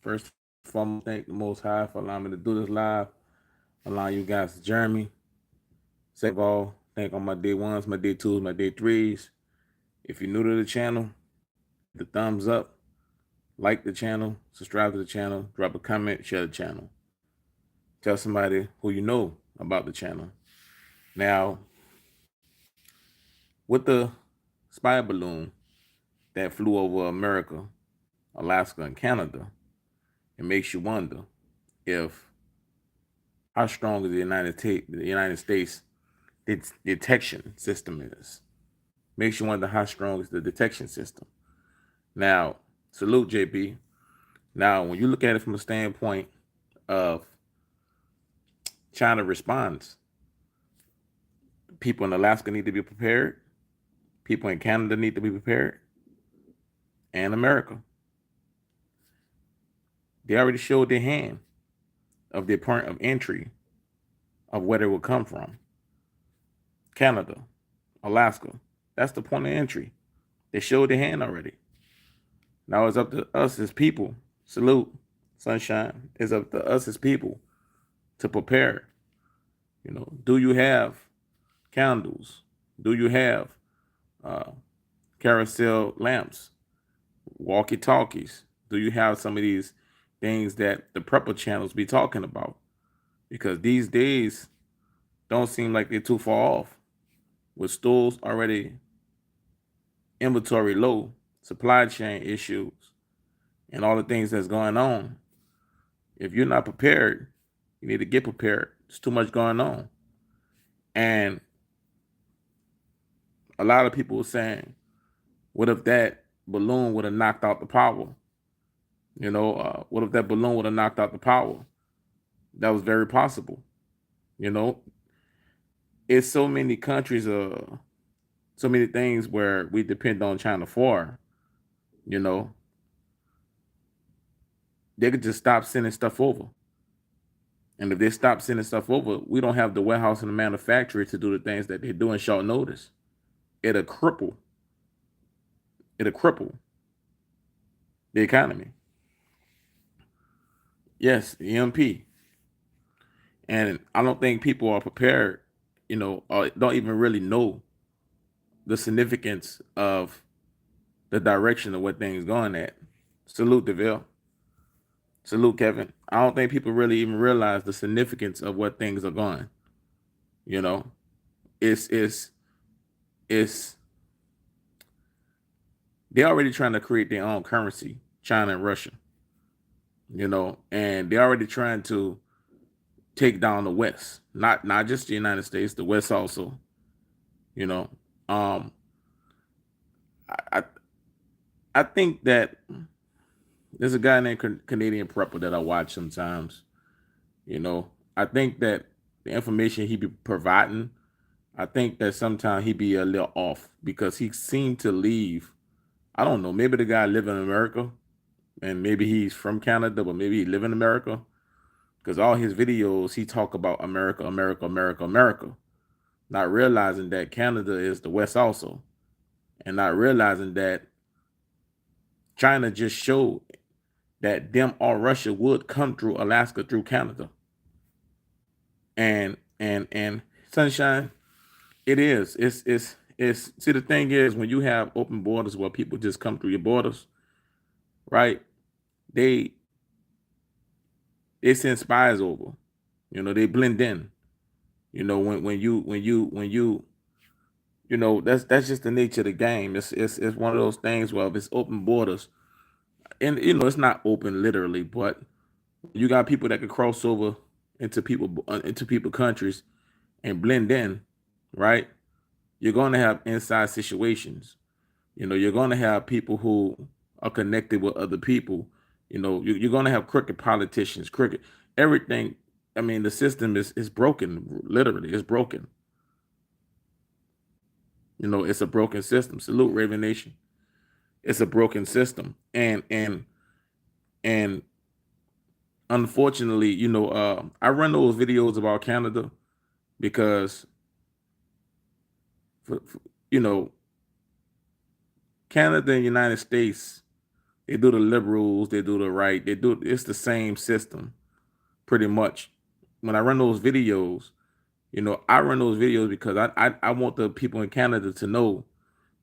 First and foremost, thank the Most High for allowing me to do this live, allowing you guys to join me. Second of all, thank all my day ones, my day twos, my day threes. If you're new to the channel, hit the thumbs up, like the channel, subscribe to the channel, drop a comment, share the channel. Tell somebody who you know about the channel. Now, with the spy balloon that flew over America, Alaska, and Canada, it makes you wonder if how strong is the United States its detection system is. Makes you wonder how strong is the detection system. Now, salute JP. Now, when you look at it from a standpoint of China response, people in Alaska need to be prepared. People in Canada need to be prepared, and America. They already showed their hand of their point of entry of where they will come from. Canada, Alaska. That's the point of entry. They showed their hand already. Now it's up to us as people. Salute, sunshine. It's up to us as people to prepare. Do you have candles? Do you have uh, carousel lamps, walkie-talkies? Do you have some of these things that the prepper channels be talking about? Because these days don't seem like they're too far off. With stores already inventory low, supply chain issues, and all the things that's going on, if you're not prepared, you need to get prepared. There's too much going on. And a lot of people are saying, what if that balloon would have knocked out the power? What if that balloon would have knocked out the power? That was very possible. You know, it's so many countries, so many things where we depend on China for. You know, they could just stop sending stuff over. And if they stop sending stuff over, we don't have the warehouse and the manufacturer to do the things that they do in short notice. It'll cripple. It'll cripple the economy. Yes, EMP. And I don't think people are prepared, or don't even really know the significance of the direction of what things going at. Salute, DeVille. Salute, Kevin. I don't think people really even realize the significance of what things are going. You know, it's they're already trying to create their own currency, China and Russia. And they're already trying to take down the West, not just the United States, the West also. You know, um, I I think that there's a guy named Canadian Prepper that I watch sometimes. I think that the information he be providing, I think that sometimes he be a little off because he seemed to leave. I don't know. Maybe the guy live in America, and maybe he's from Canada, but maybe he live in America. Because all his videos, he talk about America, America, America, America, not realizing that Canada is the West also, and not realizing that China just showed that them or Russia would come through Alaska through Canada. And sunshine, it is. It's see, the thing is, when you have open borders where people just come through your borders, right? They they send spies over. They blend in. When you that's just the nature of the game. It's one of those things where if it's open borders, and it's not open literally, but you got people that could cross over into people countries and blend in, right? You're going to have inside situations. You're going to have people who are connected with other people. You're going to have crooked politicians, crooked everything. I mean, the system is broken. Literally, it's broken. It's a broken system. Salute, Raven Nation. It's a broken system, and unfortunately, I run those videos about Canada because, for, you know, Canada and United States, They do the liberals, they do the right, it's the same system pretty much. When I run those videos, I run those videos because I want the people in Canada to know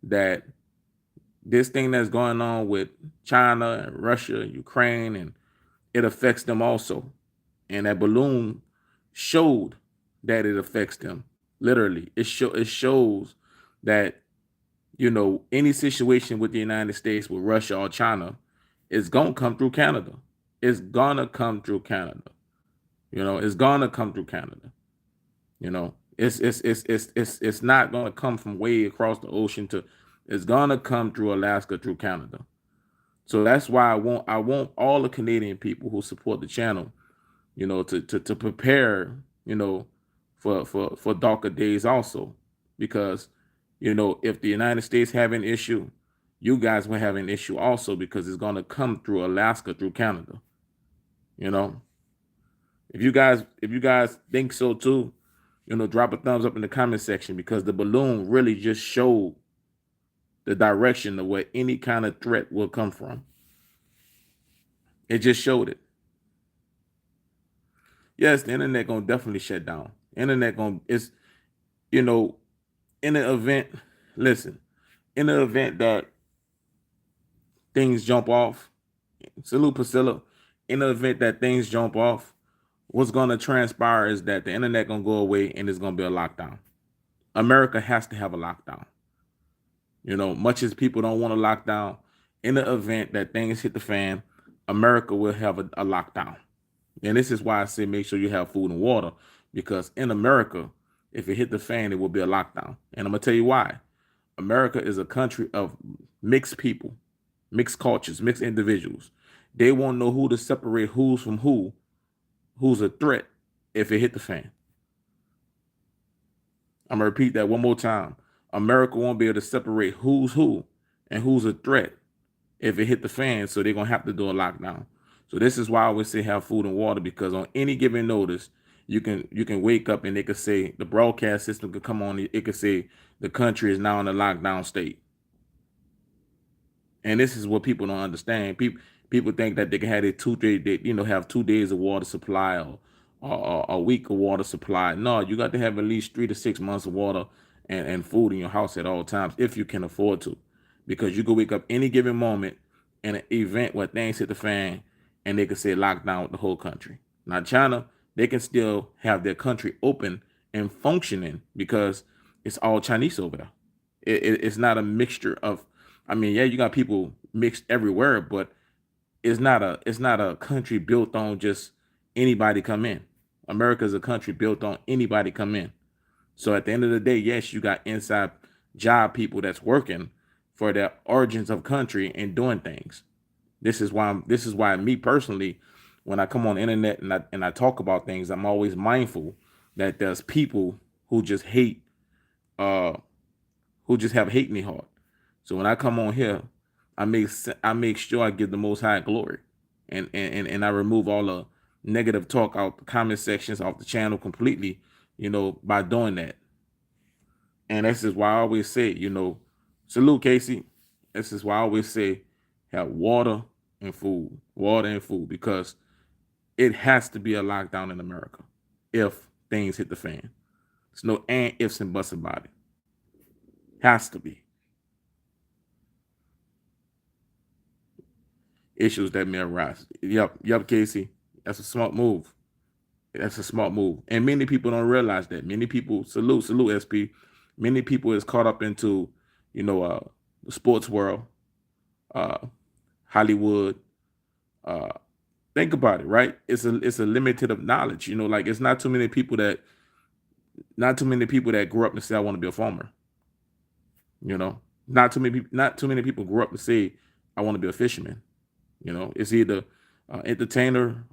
that this thing that's going on with China and Russia, Ukraine, and it affects them also. And that balloon showed that it affects them. Literally, it shows that any situation with the United States, with Russia or China, is gonna come through Canada. It's gonna come through Canada. It's gonna come through Canada. It's not gonna come from way across the ocean to. It's gonna come through Alaska, through Canada. So that's why I want all the Canadian people who support the channel, to prepare, for darker days also, because if the United States have an issue, you guys will have an issue also, because it's gonna come through Alaska, through Canada. You know, if you guys think so too, drop a thumbs up in the comment section, because the balloon really just showed the direction of where any kind of threat will come from. It just showed it. Yes, the internet gonna definitely shut down. Internet gonna it's you know in the event. Listen, in the event that things jump off, salute Priscilla. In the event that things jump off, what's gonna transpire is that the internet gonna go away and it's gonna be a lockdown. America has to have a lockdown. Much as people don't want a lockdown, in the event that things hit the fan, America will have a lockdown. And this is why I say make sure you have food and water, because in America, if it hit the fan, it will be a lockdown. And I'm gonna tell you why. America is a country of mixed people, mixed cultures, mixed individuals. They won't know who to separate who's from who's a threat if it hit the fan. I'm gonna repeat that one more time. America won't be able to separate who's who and who's a threat if it hit the fan, so they're gonna have to do a lockdown. So this is why I always say have food and water, because on any given notice, you can wake up and they could say, the broadcast system could come on, it could say the country is now in a lockdown state. And this is what people don't understand. People think that they can have it 2 days, have 2 days of water supply, or a week of water supply. No, you got to have at least 3 to 6 months of water and food in your house at all times, if you can afford to, because you could wake up any given moment in an event where things hit the fan and they could say lockdown with the whole country. Now China, they can still have their country open and functioning, because it's all Chinese over there. It's not a mixture of, I mean, yeah, you got people mixed everywhere, but it's not a country built on just anybody come in. America is a country built on anybody come in. So at the end of the day, yes, you got inside job people that's working for their origins of country and doing things. This is why me personally, when I come on the internet and I talk about things, I'm always mindful that there's people who just hate, uh who just have hate in their heart. So when I come on here, I make sure I give the Most High glory, and I remove all the negative talk out the comment sections, off the channel completely, by doing that. And this is why I always say, salute Casey. This is why I always say have water and food, because it has to be a lockdown in America if things hit the fan. There's no and ifs and buts about it. Has to be. Issues that may arise. Yep, Casey. That's a smart move. That's a smart move. And many people don't realize that. Many people, salute SP. Many people is caught up into, the sports world, uh, Hollywood. Uh, think about it, right? It's a limited of knowledge. Like it's not too many people that grew up and say I want to be a farmer. You know, not too many people grew up to say I want to be a fisherman. It's either entertainer,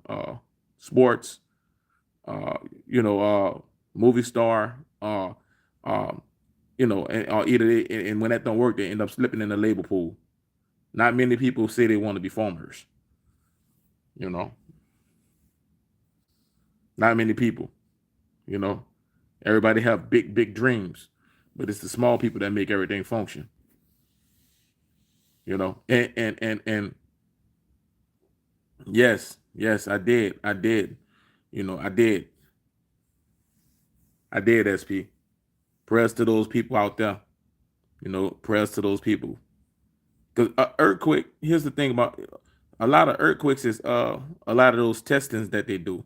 sports, uh, movie star, um, or either and when that don't work, they end up slipping in the labor pool. Not many people say they want to be farmers. You know, not many people. You know, everybody have big dreams, but it's the small people that make everything function. And Yes, yes, I did. I did. I did. I did, SP. Prayers to those people out there. Prayers to those people. Because earthquake, here's the thing about a lot of earthquakes is a lot of those testings that they do,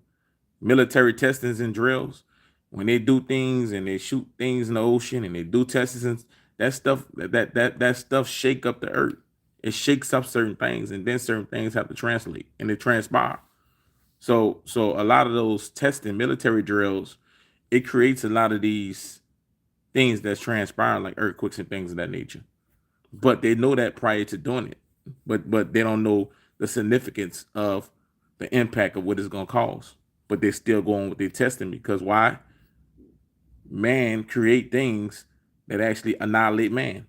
military testings and drills. When they do things and they shoot things in the ocean and they do testings, and that stuff that stuff shake up the earth. It shakes up certain things, and then certain things have to translate and they transpire. So a lot of those testing military drills, it creates a lot of these things that's transpiring like earthquakes and things of that nature. But they know that prior to doing it. But they don't know the significance of the impact of what it's gonna cause. But they're still going with their testing because why? Man create things that actually annihilate man.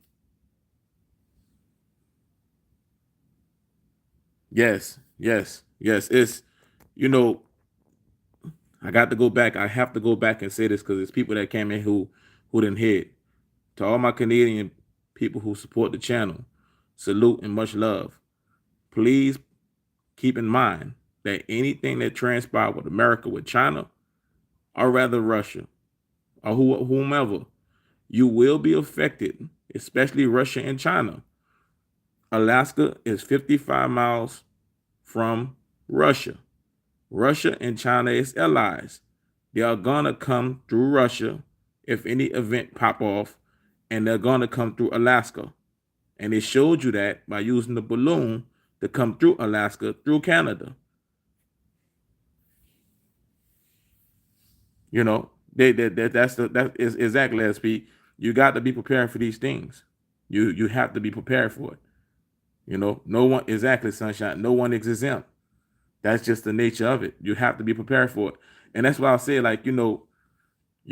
Yes, yes, yes. It's you know, I got to go back. I have to go back and say this because it's people that came in who didn't hear it. To all my Canadian people who support the channel, salute and much love. Please keep in mind that anything that transpired with America, with China, or rather Russia, or whomever, you will be affected, especially Russia and China. Alaska is 55 miles from Russia. Russia and China is allies. They are gonna come through Russia if any event pop off, and they're gonna come through Alaska. And they showed you that by using the balloon to come through Alaska through Canada. That is exactly as SP. You got to be prepared for these things. You have to be prepared for it. No one exactly sunshine. No one is exempt. That's just the nature of it. You have to be prepared for it, and that's why I say like you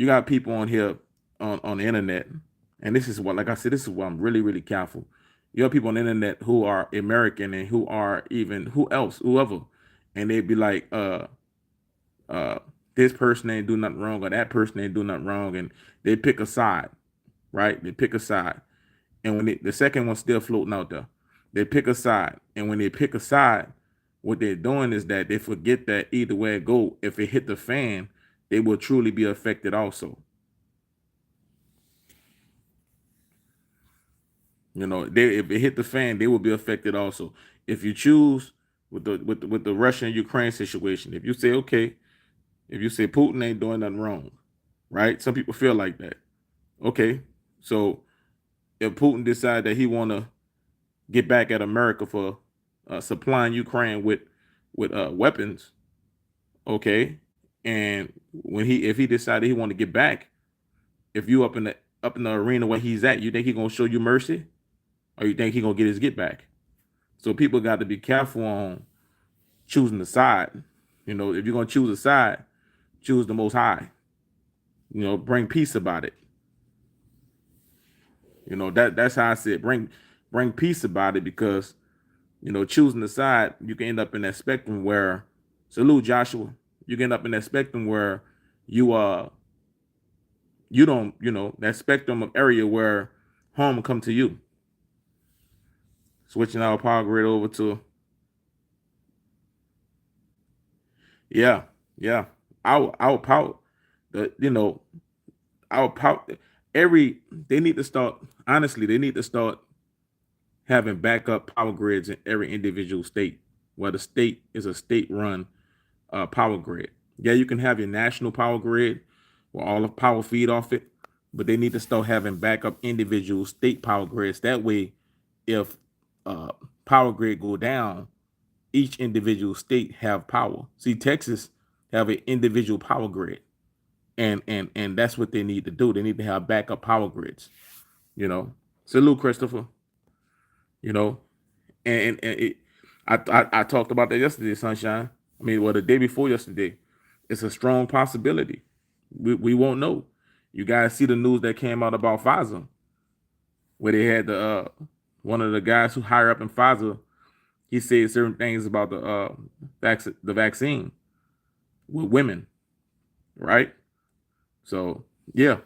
got people on here on the internet, and this is what like I said this is why I'm really really careful. You have people on the internet who are American and who are even whoever, and they'd be like uh this person ain't do nothing wrong or that person ain't do nothing wrong, and they pick a side, right? They pick a side, and when the second one's still floating out there, they pick a side, and when they pick a side, what they're doing is that they forget that either way it go, if it hit the fan, they will truly be affected also. They if it hit the fan, they will be affected also. If you choose with the Russia and Ukraine situation, if you say okay, if you say Putin ain't doing nothing wrong, right? Some people feel like that. Okay, so if Putin decide that he want to get back at America for supplying Ukraine with weapons, okay, and when he if he decided he want to get back, if you up in the arena where he's at, you think he gonna show you mercy, or you think he gonna get his get back? So people got to be careful on choosing the side. If you're gonna choose a side, choose the Most High. Bring peace about it. That's how I say it. Bring peace about it because choosing the side, you can end up in that spectrum where salute Joshua. You can end up in that spectrum where you you don't that spectrum of area where harm will come to you. Switching our power grid over to yeah, yeah. Our power the our power every they need to start honestly, they need to start having backup power grids in every individual state, where the state is a state run power grid. Yeah, you can have your national power grid where all of power feed off it, but they need to start having backup individual state power grids. That way, if uh, power grid go down, each individual state have power. See, Texas have an individual power grid, and that's what they need to do. They need to have backup power grids. You know, salute Christopher. You know, and I talked about that yesterday, Sunshine. I mean, well, the day before yesterday. It's a strong possibility. We won't know. You guys see the news that came out about Pfizer, where they had the one of the guys who higher up in Pfizer. He said certain things about the vaccine with women, right? So yeah,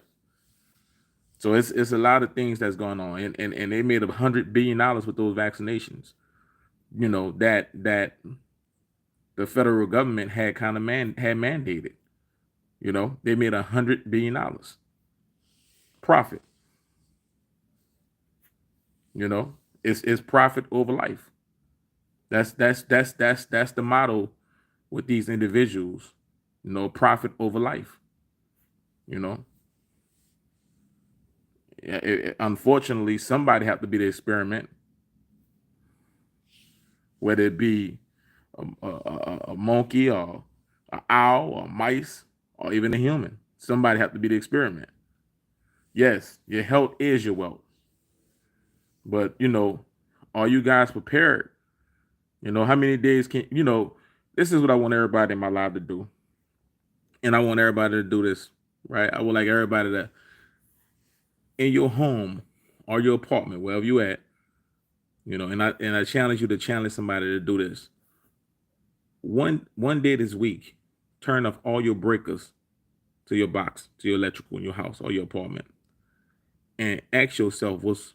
so it's a lot of things that's going on, and they made $100 billion with those vaccinations. That the federal government had kind of had mandated. They made $100 billion profit. It's profit over life. That's the motto with these individuals. Profit over life. You know, Unfortunately, somebody have to be the experiment, whether it be a monkey or an owl or mice or even a human. Somebody have to be the experiment. Yes, your health is your wealth, but are you guys prepared? How many days can This is what I want everybody in my life to do, and I want everybody to do this, right? I would like everybody to, in your home or your apartment, wherever you at, and I challenge you to challenge somebody to do this. One day this week, turn off all your breakers to your box, to your electrical in your house or your apartment, and ask yourself what's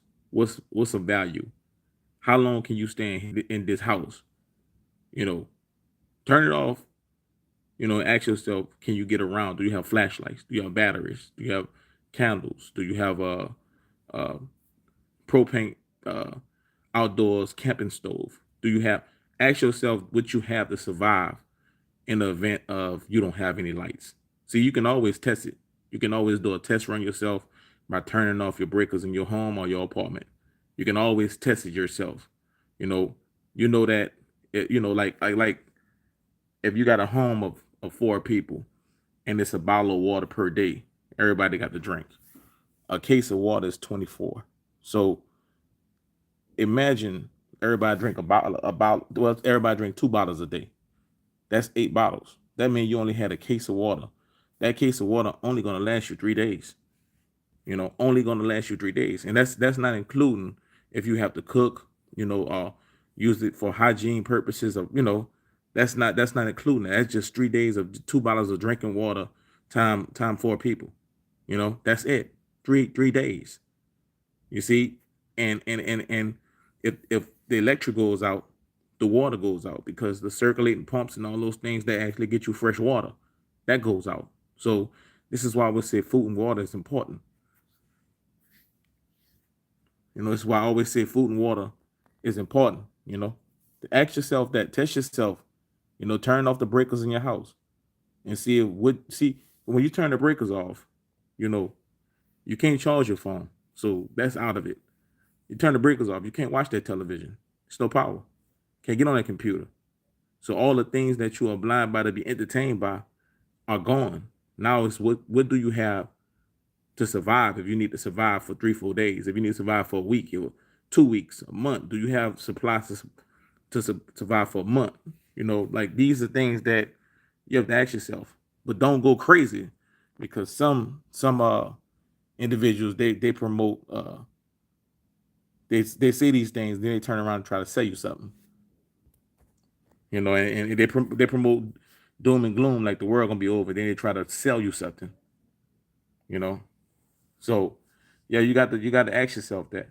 of value. How long can you stay in this house? Turn it off. Ask yourself, can you get around? Do you have flashlights? Do you have batteries? Do you have candles? Do you have a propane outdoors camping stove? Do you have? Ask yourself what you have to survive in the event of you don't have any lights. See, you can always test it. You can always do a test run yourself by turning off your breakers in your home or your apartment. You can always test it yourself. That like if you got a home of 4 people and it's a bottle of water per day, everybody got to drink. A case of water is 24. So imagine everybody drink everybody drink 2 bottles a day. That's 8 bottles. That means you only had a case of water. That case of water only gonna last you 3 days. Only gonna last you 3 days, and that's not including if you have to cook, use it for hygiene purposes. That's not including that. That's just 3 days of 2 bottles of drinking water, time 4 people. That's it. Three days. You see, and if the electric goes out, the water goes out because the circulating pumps and all those things that actually get you fresh water, that goes out. So this is why we say food and water is important. This is why I always say food and water is important. Ask yourself that, test yourself, turn off the breakers in your house and see when you turn the breakers off, you can't charge your phone. So that's out of it. You turn the breakers off, you can't watch that television. It's no power. Can't get on that computer. So all the things that you are blind by to be entertained by are gone. Now it's what do you have to survive if you need to survive for 3-4 days? If you need to survive for a week or 2 weeks, a month, do you have supplies to survive for a month? Like these are things that you have to ask yourself. But don't go crazy because some individuals they promote they say these things, then they turn around and try to sell you something. And they promote doom and gloom like the world gonna be over. Then they try to sell you something. You know, so yeah, you got to ask yourself that.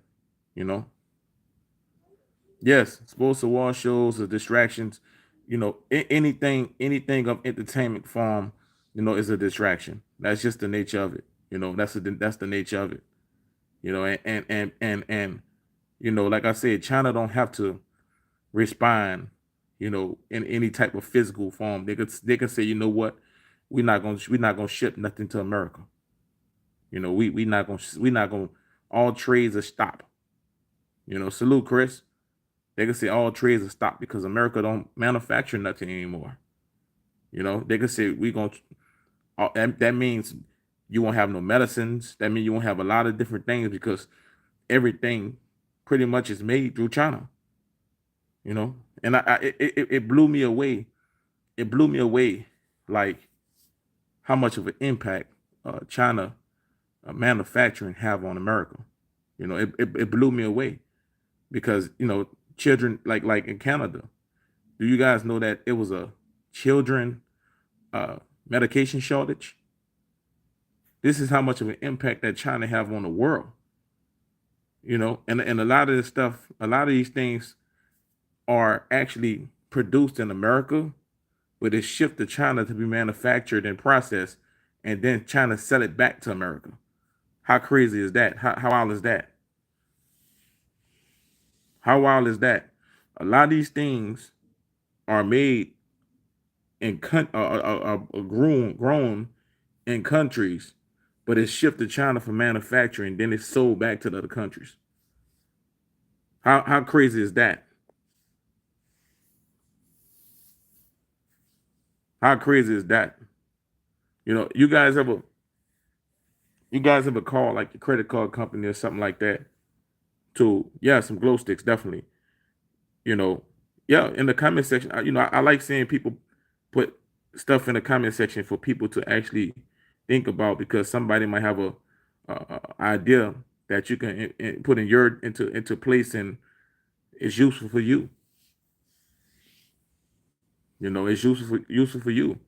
You know, yes, sports award shows or distractions. Anything of entertainment form, is a distraction. That's just the nature of it. That's the nature of it. And like I said, China don't have to respond, in any type of physical form. They can say, you know what, we're not gonna ship nothing to America. We not gonna all trades are stop. Salute Chris. They can say all trades are stop because America don't manufacture nothing anymore. They can say we gonna that means you won't have no medicines. That means you won't have a lot of different things because everything pretty much is made through China. And it blew me away. It blew me away, like how much of an impact China manufacturing have on America. It blew me away because children like in Canada. Do you guys know that it was a children uh, medication shortage? This is how much of an impact that China have on the world. And a lot of this stuff, a lot of these things are actually produced in America, but it's shipped to China to be manufactured and processed, and then China sell it back to America. How crazy is that? How wild is that? How wild is that? A lot of these things are made in grown in countries, but it's shipped to China for manufacturing, then it's sold back to the other countries. How crazy is that? How crazy is that? You guys ever call like your credit card company or something like that to, yeah, some glow sticks, definitely. You know, yeah, in the comment section, I like seeing people put stuff in the comment section for people to actually think about, because somebody might have a idea that you can put in your into place, and it's useful for you. It's useful for you.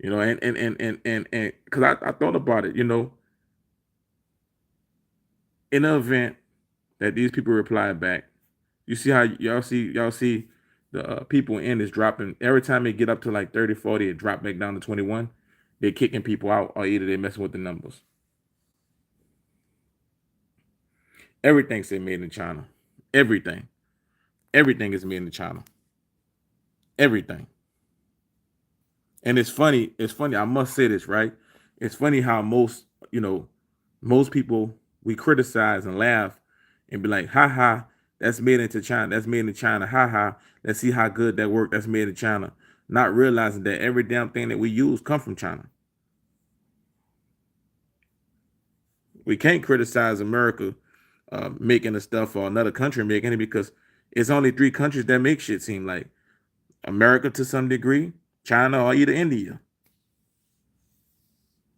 And because I thought about it, in the event that these people reply back, you see how y'all see the people in is dropping every time they get up to like 30, 40, it drop back down to 21. They're kicking people out, or either they're messing with the numbers. Everything say made in China. Everything. Everything is made in China. Everything. And it's funny, I must say this, right? It's funny how most people, we criticize and laugh and be like, ha ha, that's made into China. That's made in China. Ha ha. Let's see how good that worked. That's made in China. Not realizing that every damn thing that we use come from China. We can't criticize America making the stuff, or another country making it, because it's only three countries that make shit, seem like America to some degree, China, or either India.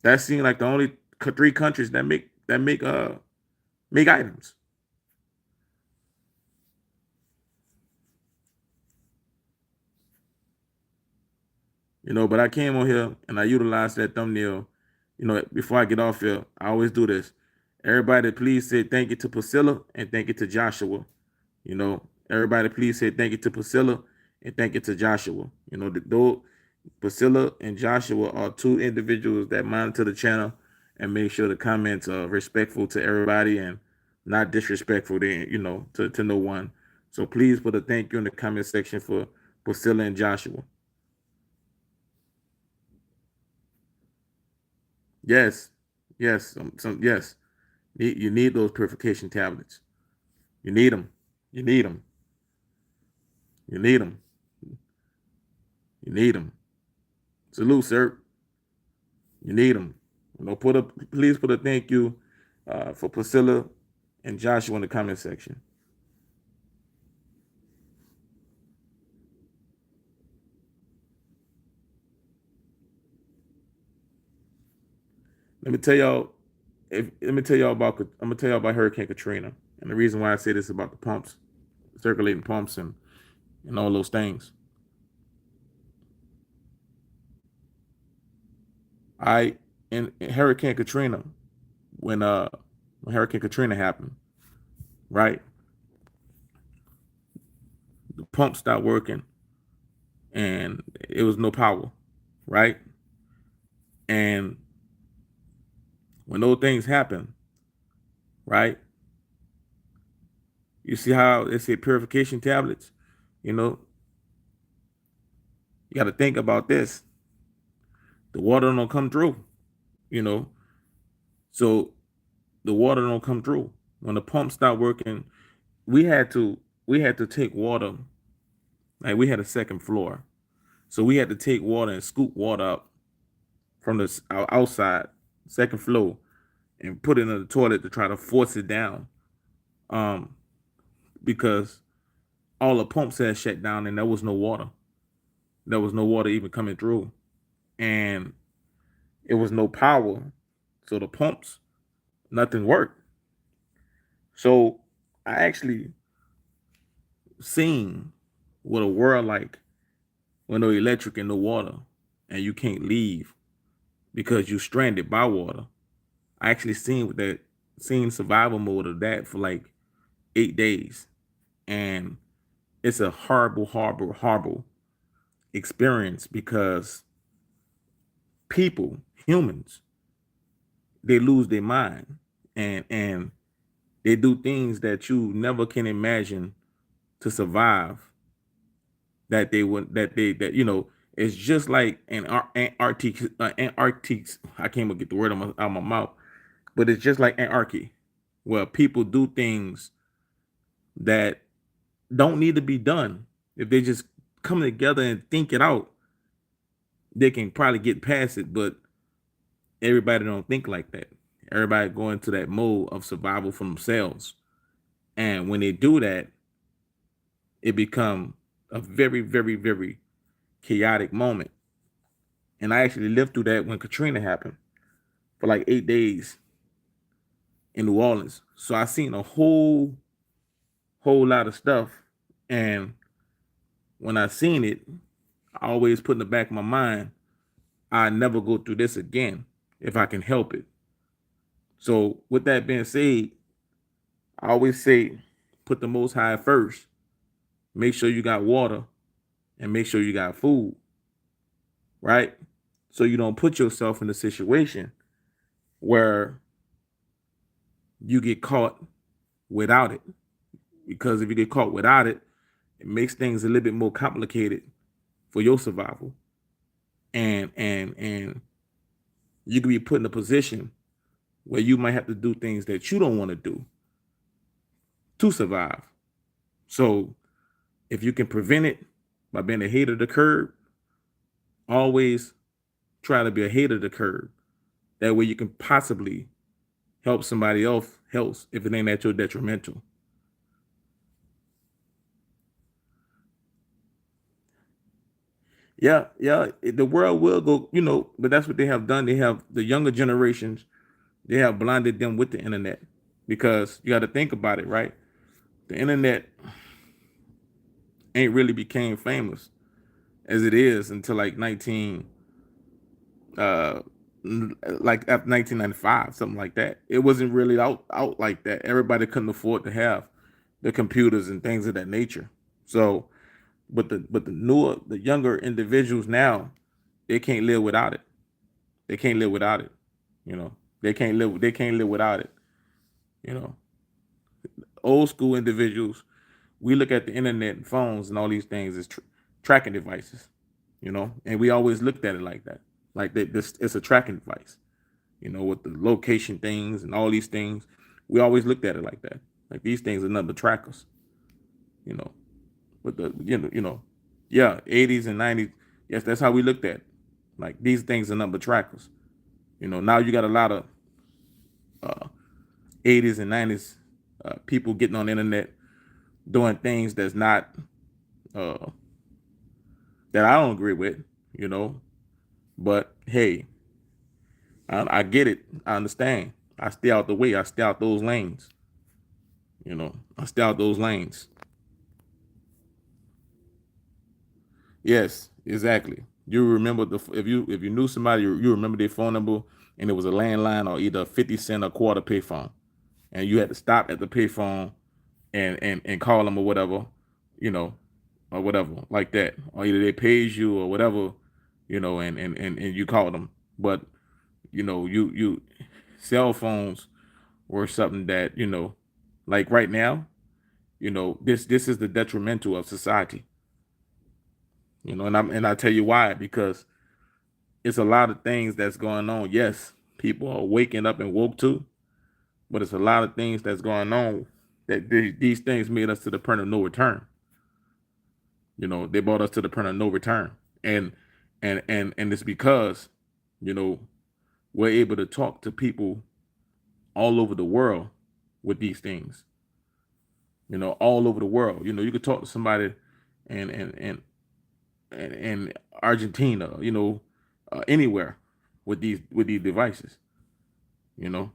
That seems like the only three countries that make items. But I came on here and I utilized that thumbnail. Before I get off here, I always do this. Everybody, please say thank you to Priscilla and thank you to Joshua. Everybody, please say thank you to Priscilla and thank you to Joshua. Though Priscilla and Joshua are two individuals that monitor the channel and make sure the comments are respectful to everybody and not disrespectful to no one. So please put a thank you in the comment section for Priscilla and Joshua. Yes, yes, yes. You need those purification tablets. You need them. You need them. You need them. You need them. Salute, sir. You need them. Please put a thank you for Priscilla and Joshua in the comment section. Let me tell y'all. Let me tell y'all about. I'm gonna tell y'all about Hurricane Katrina, and the reason why I say this about the pumps, circulating pumps, and all those things. I in Hurricane Katrina, when Hurricane Katrina happened, right? The pump stopped working, and it was no power, right? And when those things happen, right? You see how they say purification tablets. You know, you got to think about this. The water don't come through. You know, so the water don't come through. When the pump stopped working, we had to we had to take water. Like, we had a second floor, so we had to take water and scoop water up from the outside second floor and put it in the toilet to try to force it down. Um, because all the pumps had shut down and there was no water. There was no water even coming through, and it was no power. So the pumps, nothing worked. So I actually seen what a world like when no electric and no water, and you can't leave because you stranded by water. I actually seen survival mode of that for like 8 days, and it's a horrible, horrible, horrible experience because people, humans, they lose their mind and they do things that you never can imagine to survive that they would that it's just like Antarctic. I can't even get the word out of my mouth, but it's just like anarchy, where people do things that don't need to be done. If they just come together and think it out, they can probably get past it. But everybody don't think like that. Everybody go into that mode of survival for themselves, and when they do that, it become a very, very, very chaotic moment. And I actually lived through that when Katrina happened for like 8 days in New Orleans. So I seen a whole lot of stuff. And when I seen it, I always put in the back of my mind, I never go through this again if I can help it. So with that being said, I always say put the most high first. Make sure you got water and make sure you got food, right? So you don't put yourself in a situation where you get caught without it. Because if you get caught without it, it makes things a little bit more complicated for your survival. And you can be put in a position where you might have to do things that you don't want to do to survive. So if you can prevent it by being ahead of the curve, always try to be ahead of the curve. That way you can possibly help somebody else if it ain't at your detrimental. Yeah, yeah, the world will go, but that's what they have done. They have the younger generations, they have blinded them with the internet because you got to think about it, right? The internet ain't really became famous as it is until like 19 uh like after 1995, something like that. It wasn't really out like that. Everybody couldn't afford to have the computers and things of that nature. So the younger individuals now, they can't live without it. They can't live without it. They can't live without it. You know, old school individuals, we look at the internet and phones and all these things as tracking devices. And we always looked at it like that. Like this, it's a tracking device. With the location things and all these things, we always looked at it like that. Like these things are nothing but trackers. You know, but yeah, 80s and 90s. Yes, that's how we looked at it. Like these things are nothing but trackers. Now you got a lot of uh, 80s and 90s people getting on the internet doing things that's not uh, that I don't agree with. You know, but hey, I get it. I understand. I stay out the way. I stay out those lanes. I stay out those lanes. Yes, exactly. You remember if you knew somebody, you remember their phone number, and it was a landline or either 50 cent or quarter payphone, and you had to stop at the payphone and call them or whatever, you know, or whatever like that, or either they pays you or whatever, and you call them. But you cell phones were something that like right now, this is the detrimental of society. And I tell you why, because it's a lot of things that's going on. Yes, people are waking up and woke to, but it's a lot of things that's going on that these things made us to the point of no return. They brought us to the point of no return, and it's because you know we're able to talk to people all over the world with these things. All over the world. You could talk to somebody and and Argentina. Anywhere with these devices. You know.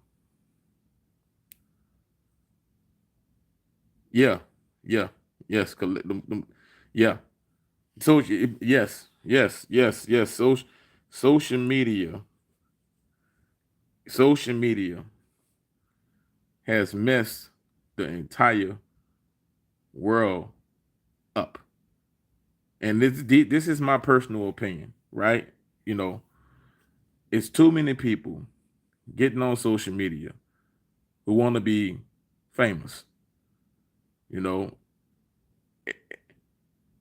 Yeah. Yeah. Yes. Yeah. So yes. Yes. Yes. Yes. Social media. Social media has messed the entire world up. and this is my personal opinion, right? You know, it's too many people getting on social media who want to be famous. You know,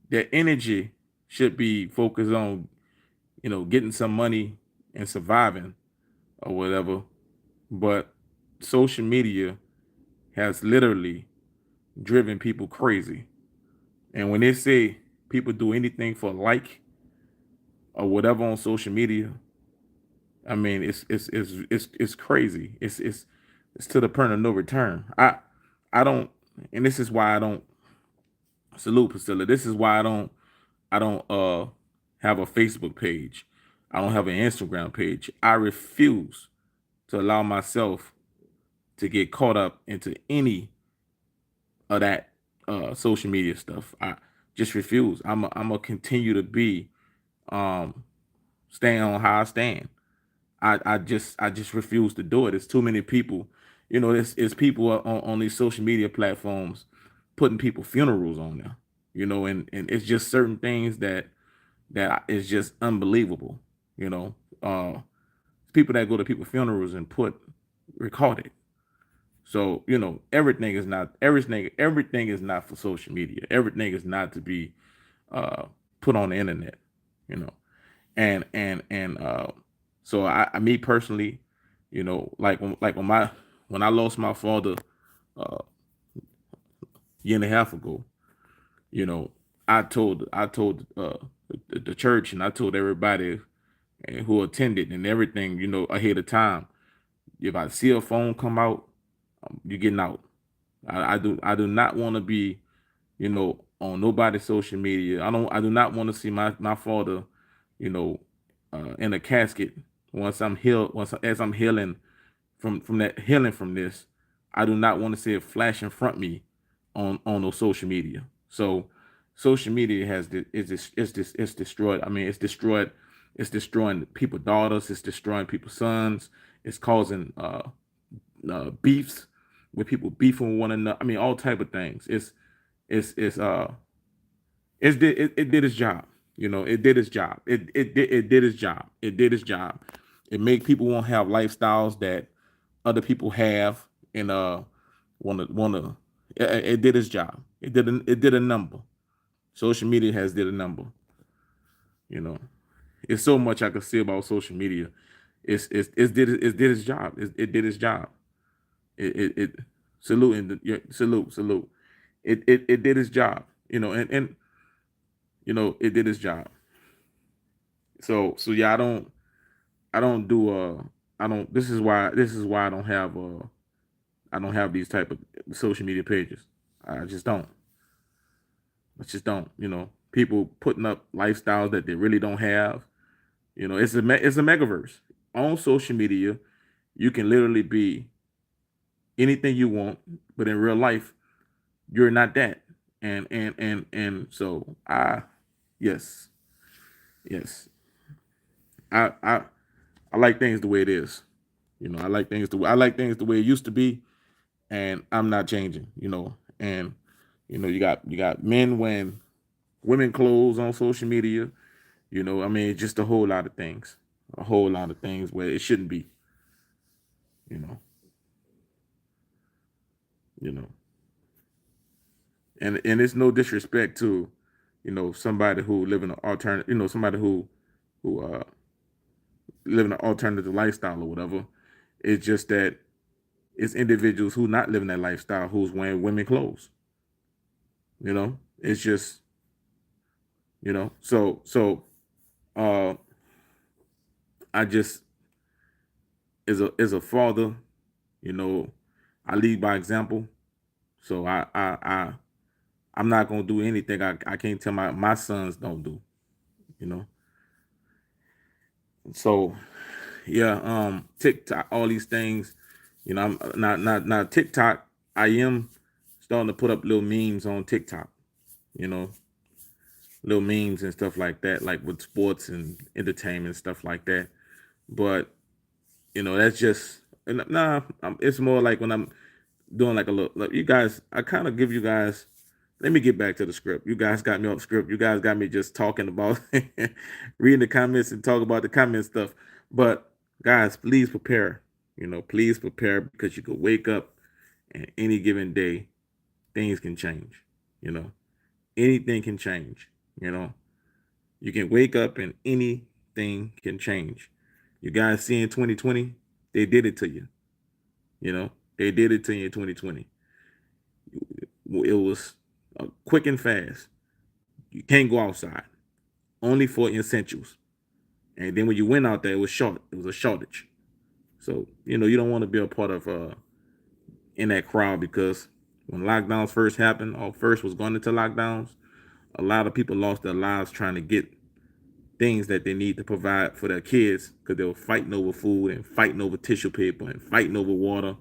their energy should be focused on, getting some money and surviving or whatever. But social media has literally driven people crazy. And when they say people do anything for like or whatever on social media, I mean it's crazy. It's to the point of no return. I don't, and this is why I don't salute Priscilla. This is why I don't have a Facebook page. I don't have an Instagram page. I refuse to allow myself to get caught up into any of that social media stuff. I just refuse. I'm gonna continue to be um stand on how I stand. I just refuse to do it. It's too many people. It's people on these social media platforms putting people funerals on there. And it's just certain things that is just unbelievable. You know, people that go to people's funerals and record it. So everything is not for social media. Everything is not to be put on the internet. You know, and so me personally, when I lost my father uh, year and a half ago, you know, I told the church, and I told everybody who attended and everything, ahead of time. If I see a phone come out, you're getting out. I do not want to be, on nobody's social media. I do not want to see my father, you know, in a casket once I'm healed, as I'm healing from that healing from this. I do not want to see it flash in front of me on those social media. So social media it's destroyed. I mean, it's destroying people's daughters, it's destroying people's sons, it's causing beefs with people beefing with one another. I mean, all type of things. It's it did its job. It did its job. It did its job. It did its job. It made people want to have lifestyles that other people have, and wanna. It did its job. It did a number. Social media has did a number. You know, it's so much I could say about social media. It did its job. It did its job. It salute salute. It did its job. And it did its job. So yeah, I don't do I don't this is why I don't have these type of social media pages. I just don't. People putting up lifestyles that they really don't have. It's a megaverse. On social media, you can literally be anything you want, but in real life, you're not that. And so yes, yes, I I I like things the way it is. I like things the way it used to be, and I'm not changing. And you got men wearing women clothes on social media. I mean, just a whole lot of things where it shouldn't be. You know, you know, and it's no disrespect to, somebody who live in an alternative, somebody who live in an alternative lifestyle or whatever. It's just that it's individuals who not living that lifestyle who's wearing women clothes. It's just so uh I just, as a father, you know I lead by example. So I'm not gonna do anything I can't tell my sons don't do. you know so yeah, TikTok, all these things. I'm not TikTok. I am starting to put up little memes on TikTok. you know Little memes and stuff like that, like with sports and entertainment and stuff like that. But that's just, nah. It's more like when I'm doing like a little. Like you guys, I kind of give you guys let me get back to the script. You guys got me off script. You guys got me just talking about reading the comments and talk about the comment stuff. But guys, please prepare. Please prepare, because you could wake up and any given day, things can change. You know, anything can change. You know, you can wake up and anything can change. You guys see in 2020, they did it to you. They did it to you in 2020. It was quick and fast. You can't go outside, only for essentials. And then when you went out there, it was short. It was a shortage. So you don't want to be a part of in that crowd, because when lockdowns first happened, or first was going into lockdowns, a lot of people lost their lives trying to get things that they need to provide for their kids, because they were fighting over food and fighting over tissue paper and fighting over water.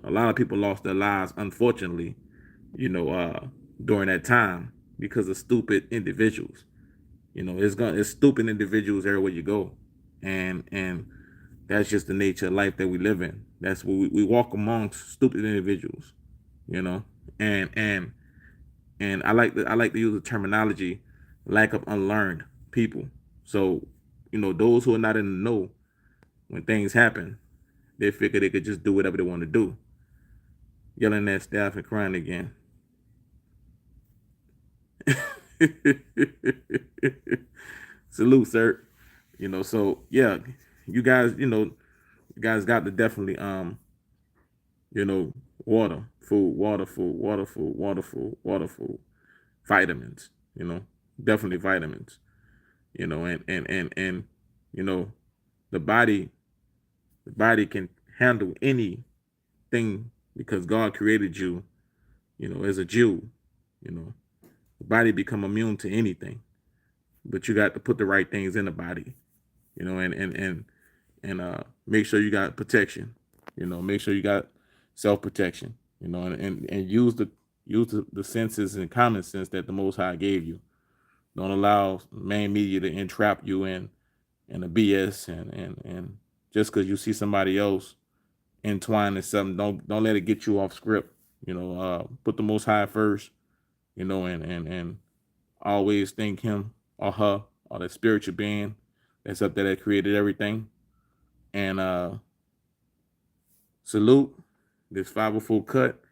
A lot of people lost their lives, unfortunately, during that time, because of stupid individuals. It's stupid individuals everywhere you go, and that's just the nature of life that we live in. That's what we walk amongst stupid individuals, you know, and I like to use the terminology lack of unlearned people. So, those who are not in the know, when things happen, they figure they could just do whatever they want to do. Yelling at staff and crying again. Salute, sir. So yeah, you guys got to definitely you know, water, food, water, food, water, food, water, food, water, food, vitamins, definitely vitamins, and you know, the body the body can handle anything, because God created you, as a Jew, the body become immune to anything, but you got to put the right things in the body, and make sure you got protection, make sure you got self-protection, and use the senses and common sense that the Most High gave you. Don't allow main media to entrap you in the BS, and just because you see somebody else entwined in something, don't let it get you off script. Put the Most High first, and always thank him or her or the spiritual being that's up there that created everything. And salute this 504 cut.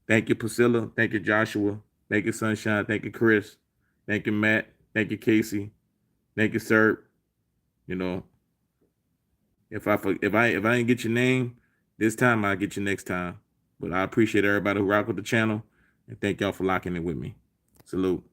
Thank you, Priscilla. Thank you, Joshua. Thank you, Sunshine. Thank you, Chris. Thank you, Matt. Thank you, Casey. Thank you, Sir. You know, if I didn't get your name this time, I'll get you next time. But I appreciate everybody who rock with the channel, and thank y'all for locking in with me. Salute.